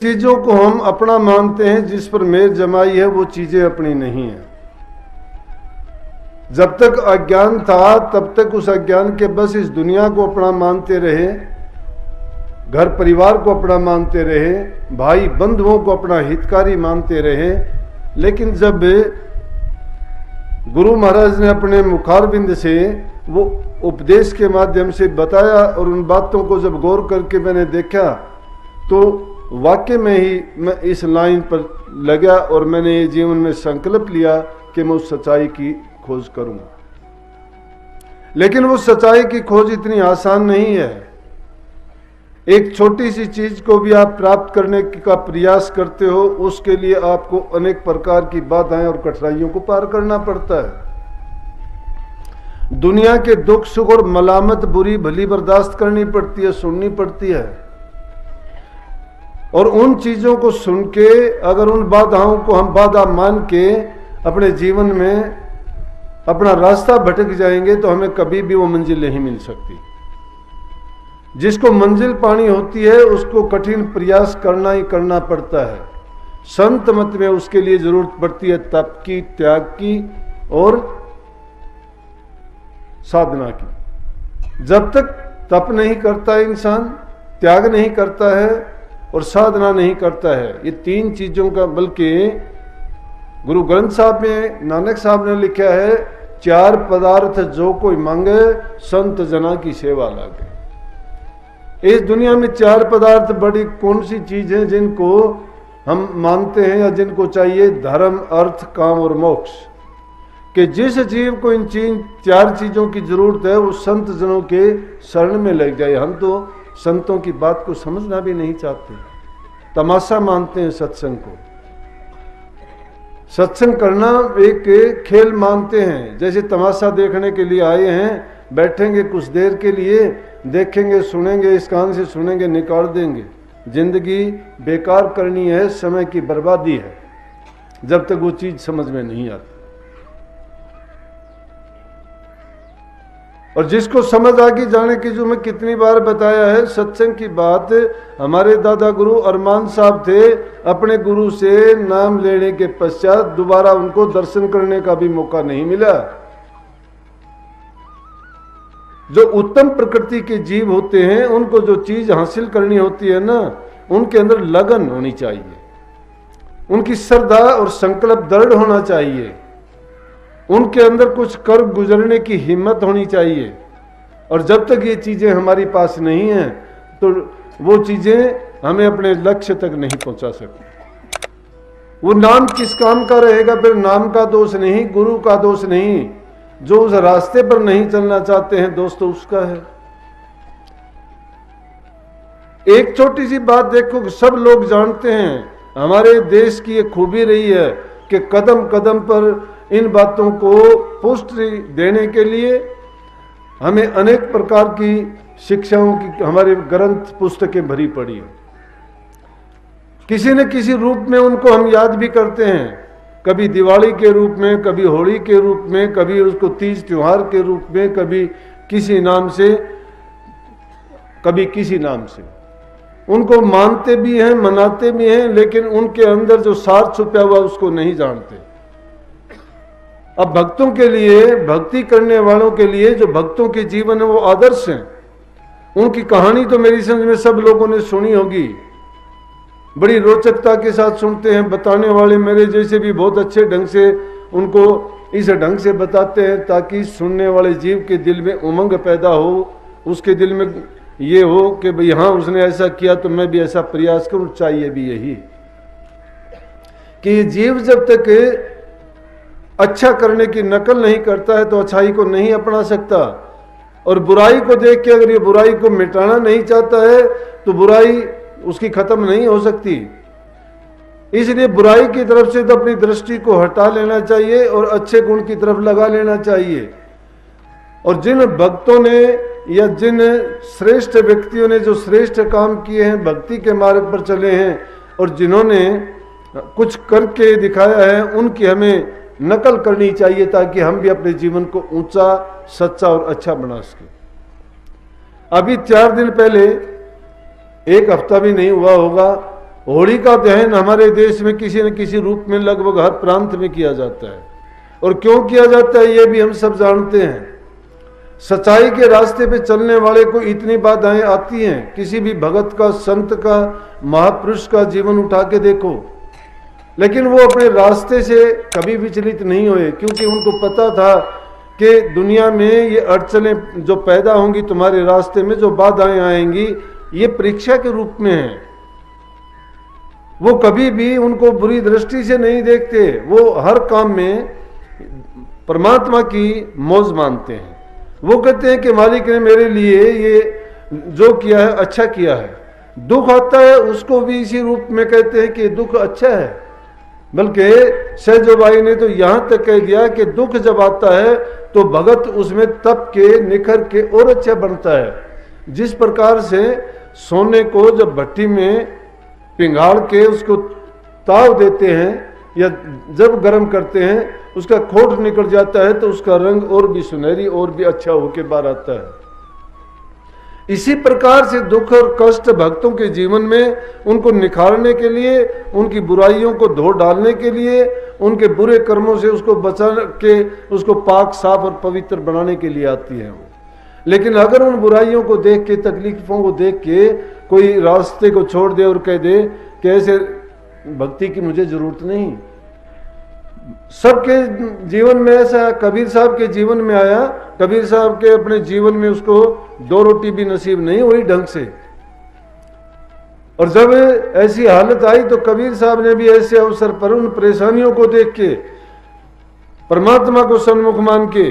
चीजों को हम अपना मानते हैं, जिस पर मेर जमाई है वो चीजें अपनी नहीं है। जब तक अज्ञान था तब तक उस अज्ञान के बस इस दुनिया को अपना मानते रहे, घर परिवार को अपना मानते रहे, भाई बंधुओं को अपना हितकारी मानते रहे। लेकिन जब गुरु महाराज ने अपने मुखारबिंद से वो उपदेश के माध्यम से बताया और उन बातों को जब गौर करके मैंने देखा तो वाकई में ही मैं इस लाइन पर लगा और मैंने ये जीवन में संकल्प लिया कि मैं उस सच्चाई की खोज करूंगा। लेकिन वो सच्चाई की खोज इतनी आसान नहीं है। एक छोटी सी चीज को भी आप प्राप्त करने का प्रयास करते हो, उसके लिए आपको अनेक प्रकार की बाधाएं और कठिनाइयों को पार करना पड़ता है। दुनिया के दुख सुख और मलामत बुरी भली बर्दाश्त करनी पड़ती है, सुननी पड़ती है। और उन चीजों को सुन के अगर उन बाधाओं को हम बाधा मान के अपने जीवन में अपना रास्ता भटक जाएंगे तो हमें कभी भी वो मंजिल नहीं मिल सकती। जिसको मंजिल पानी होती है उसको कठिन प्रयास करना ही करना पड़ता है। संत मत में उसके लिए जरूरत पड़ती है तप की, त्याग की और साधना की। जब तक तप नहीं करता है इंसान, त्याग नहीं करता है और साधना नहीं करता है, ये तीन चीजों का, बल्कि गुरु ग्रंथ साहब में नानक साहब ने लिखा है, चार पदार्थ जो कोई मांगे संत जना की सेवा लागे। इस दुनिया में चार पदार्थ बड़ी कौन सी चीज है जिनको हम मानते हैं या जिनको चाहिए? धर्म, अर्थ, काम और मोक्ष। कि जिस जीव को इन चार चीजों की जरूरत है वो संत जनों के शरण में लग जाए। हम तो संतों की बात को समझना भी नहीं चाहते, तमाशा मानते हैं सत्संग को। सत्संग करना एक खेल मानते हैं, जैसे तमाशा देखने के लिए आए हैं, बैठेंगे कुछ देर के लिए, देखेंगे, सुनेंगे, इस कान से सुनेंगे, निकाल देंगे। जिंदगी बेकार करनी है, समय की बर्बादी है, जब तक वो चीज समझ में नहीं आती। और जिसको समझ आ गई, जाने की, जो मैं कितनी बार बताया है सत्संग की बात। हमारे दादा गुरु अरमान साहब थे, अपने गुरु से नाम लेने के पश्चात दोबारा उनको दर्शन करने का भी मौका नहीं मिला। जो उत्तम प्रकृति के जीव होते हैं उनको जो चीज हासिल करनी होती है ना, उनके अंदर लगन होनी चाहिए, उनकी श्रद्धा और संकल्प दृढ़ होना चाहिए, उनके अंदर कुछ कर गुजरने की हिम्मत होनी चाहिए। और जब तक ये चीजें हमारी पास नहीं हैं तो वो चीजें हमें अपने लक्ष्य तक नहीं पहुंचा सकती। वो नाम किस काम का रहेगा? फिर नाम का दोष नहीं, गुरु का दोष नहीं, जो उस रास्ते पर नहीं चलना चाहते हैं दोस्तों उसका है। एक छोटी सी बात देखो, सब लोग जानते हैं, हमारे देश की एक खूबी रही है कि कदम कदम पर इन बातों को पुष्टि देने के लिए हमें अनेक प्रकार की शिक्षाओं की हमारे ग्रंथ पुस्तकें भरी पड़ी हैं। किसी न किसी रूप में उनको हम याद भी करते हैं, कभी दिवाली के रूप में, कभी होली के रूप में, कभी उसको तीज त्योहार के रूप में, कभी किसी नाम से, कभी किसी नाम से। उनको मानते भी हैं, मनाते भी हैं, लेकिन उनके अंदर जो सार छुपा हुआ उसको नहीं जानते। अब भक्तों के लिए, भक्ति करने वालों के लिए, जो भक्तों के जीवन है वो आदर्श हैं। उनकी कहानी तो मेरी समझ में सब लोगों ने सुनी होगी, बड़ी रोचकता के साथ सुनते हैं। बताने वाले मेरे जैसे भी बहुत अच्छे ढंग से उनको इस ढंग से बताते हैं ताकि सुनने वाले जीव के दिल में उमंग पैदा हो, उसके दिल में ये हो कि भाई हाँ उसने ऐसा किया तो मैं भी ऐसा प्रयास करूं। चाहिए भी यही कि ये जीव जब तक अच्छा करने की नकल नहीं करता है तो अच्छाई को नहीं अपना सकता। और बुराई को देख के अगर ये बुराई को मिटाना नहीं चाहता है तो बुराई उसकी खत्म नहीं हो सकती। इसलिए बुराई की तरफ से तो अपनी दृष्टि को हटा लेना चाहिए और अच्छे गुण की तरफ लगा लेना चाहिए। और जिन भक्तों ने या जिन श्रेष्ठ व्यक्तियों ने जो श्रेष्ठ काम किए हैं, भक्ति के मार्ग पर चले हैं और जिन्होंने कुछ करके दिखाया है, उनकी हमें नकल करनी चाहिए ताकि हम भी अपने जीवन को ऊंचा, सच्चा और अच्छा बना सके। अभी 4 दिन पहले, एक हफ्ता भी नहीं हुआ होगा, होली का दहन हमारे देश में किसी न किसी रूप में लगभग हर प्रांत में किया जाता है, और क्यों किया जाता है ये भी हम सब जानते हैं। सच्चाई के रास्ते पे चलने वाले को इतनी बाधाएं आती हैं, किसी भी भगत का, संत का, महापुरुष का जीवन उठा के देखो, लेकिन वो अपने रास्ते से कभी विचलित नहीं हुए, क्योंकि उनको पता था कि दुनिया में ये अड़चनें जो पैदा होंगी तुम्हारे रास्ते में, जो बाधाएं आएंगी, ये परीक्षा के रूप में है। वो कभी भी उनको बुरी दृष्टि से नहीं देखते, वो हर काम में परमात्मा की मौज मानते हैं। वो कहते हैं कि मालिक ने मेरे लिए ये जो किया है अच्छा किया है। दुख आता है उसको भी इसी रूप में कहते हैं कि दुख अच्छा है। बल्कि सहजोबाई ने तो यहाँ तक कह दिया कि दुख जब आता है तो भगत उसमें तप के, निखर के और अच्छा बनता है। जिस प्रकार से सोने को जब भट्टी में पिघाड़ के उसको ताव देते हैं या जब गर्म करते हैं उसका खोट निकल जाता है तो उसका रंग और भी सुनहरी और भी अच्छा होके बाहर आता है। इसी प्रकार से दुख और कष्ट भक्तों के जीवन में उनको निखारने के लिए, उनकी बुराइयों को धो डालने के लिए, उनके बुरे कर्मों से उसको बचा के उसको पाक, साफ और पवित्र बनाने के लिए आती है। लेकिन अगर उन बुराइयों को देख के, तकलीफों को देख के कोई रास्ते को छोड़ दे और कह दे कि ऐसे भक्ति की मुझे जरूरत नहीं। सबके जीवन में ऐसा, कबीर साहब के जीवन में आया, कबीर साहब के अपने जीवन में उसको 2 रोटी भी नसीब नहीं हुई ढंग से, और जब ऐसी हालत आई तो कबीर साहब ने भी ऐसे अवसर पर उन परेशानियों को देख के परमात्मा को सन्मुख मान के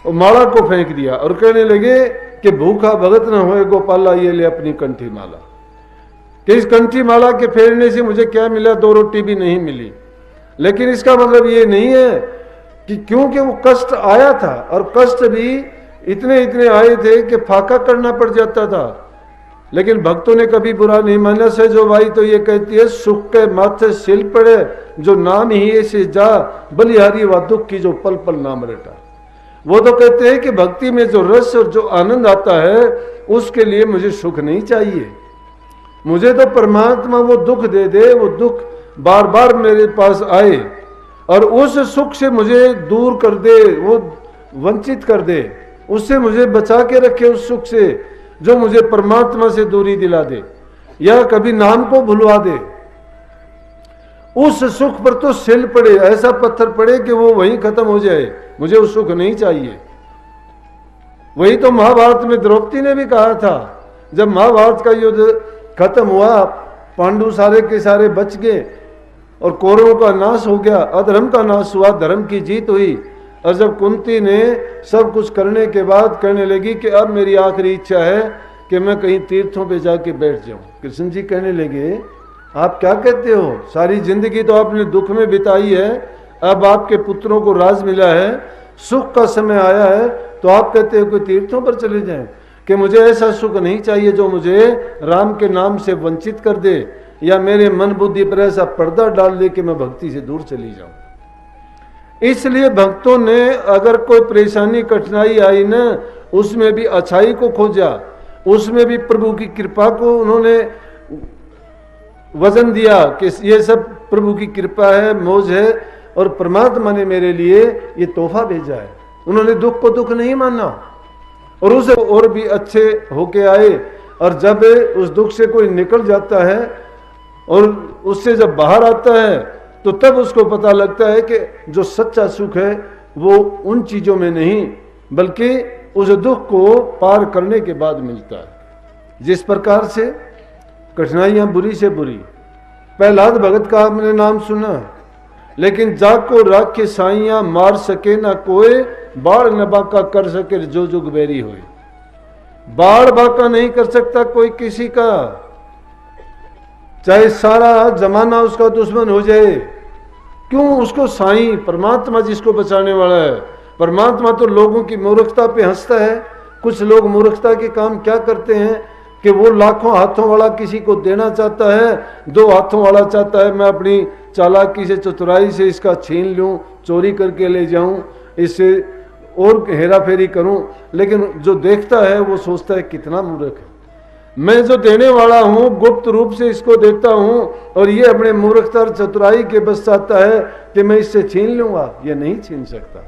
और माला को फेंक दिया और कहने लगे कि भूखा भगत न होए गोपाला, ये ले अपनी कंठी माला। कि इस कंठी माला के फेरने से मुझे क्या मिला, 2 रोटी भी नहीं मिली। लेकिन इसका मतलब ये नहीं है कि क्योंकि वो कष्ट आया था, और कष्ट भी इतने इतने आए थे कि फाका करना पड़ जाता था, लेकिन भक्तों ने कभी बुरा नहीं माना। सहजोबाई तो ये कहती है, सुख के माथे सिल पड़े जो नाम ही ऐसे जा, बलिहारी व दुख की जो पल पल नाम रटा। वो तो कहते हैं कि भक्ति में जो रस और जो आनंद आता है उसके लिए मुझे सुख नहीं चाहिए, मुझे तो परमात्मा वो दुख दे दे, वो दुख बार बार मेरे पास आए और उस सुख से मुझे दूर कर दे, वो वंचित कर दे, उससे मुझे बचा के रखे, उस सुख से जो मुझे परमात्मा से दूरी दिला दे या कभी नाम को भुलवा दे। उस सुख पर तो सिल पड़े, ऐसा पत्थर पड़े कि वो वहीं खत्म हो जाए, मुझे वो सुख नहीं चाहिए। वही तो महाभारत में द्रौपदी ने भी कहा था, जब महाभारत का युद्ध खत्म हुआ, पांडु सारे के सारे बच गए और कौरवों का नाश हो गया, अधर्म का नाश हुआ, धर्म की जीत हुई। और जब कुंती ने सब कुछ करने के बाद कहने लगी कि अब मेरी आखिरी इच्छा है कि मैं कहीं तीर्थों पे जाके बैठ जाऊं, कृष्ण जी कहने लगे आप क्या कहते हो, सारी जिंदगी तो आपने दुख में बिताई है, अब आपके पुत्रों को राज मिला है, सुख का समय आया है, तो आप कहते हो कि तीर्थों पर चले जाएं, कि मुझे ऐसा सुख नहीं चाहिए जो मुझे राम के नाम से वंचित कर दे या मेरे मन बुद्धि पर ऐसा पर्दा डाल दे कि मैं भक्ति से दूर चली जाऊं। इसलिए भक्तों ने अगर कोई परेशानी कठिनाई आई ना, उसमें भी अच्छाई को खोजा, उसमें भी प्रभु की कृपा को उन्होंने वजन दिया कि ये सब प्रभु की कृपा है, मौज है, और परमात्मा ने मेरे लिए ये तोहफा भेजा है। उन्होंने दुख को दुख नहीं माना और उसे और भी अच्छे होके आए। और जब उस दुख से कोई निकल जाता है और उससे जब बाहर आता है तो तब उसको पता लगता है कि जो सच्चा सुख है वो उन चीजों में नहीं बल्कि उस दुख को पार करने के बाद मिलता है। जिस प्रकार से कठिनाइयां बुरी से बुरी, प्रहलाद भगत का आपने नाम सुना, लेकिन जाग को राख के साइयां मार सके ना कोई, बाढ़ न बाका कर सके जो जुग बेरी होए। बाढ़ बाका नहीं कर सकता कोई किसी का, चाहे सारा जमाना उसका दुश्मन हो जाए। क्यों? उसको साईं परमात्मा जिसको बचाने वाला है। परमात्मा तो लोगों की मूर्खता पे हंसता है। कुछ लोग मूर्खता के काम क्या करते हैं कि वो लाखों हाथों वाला किसी को देना चाहता है, 2 हाथों वाला चाहता है मैं अपनी चालाकी से, चतुराई से इसका छीन लूं, चोरी करके ले जाऊं, इससे और हेरा फेरी करूं। लेकिन जो देखता है वो सोचता है कितना मूर्ख है। मैं जो देने वाला हूं गुप्त रूप से इसको देता हूं और ये अपने मूर्खता और चतुराई के बस चाहता है कि मैं इससे छीन लूंगा, ये नहीं छीन सकता।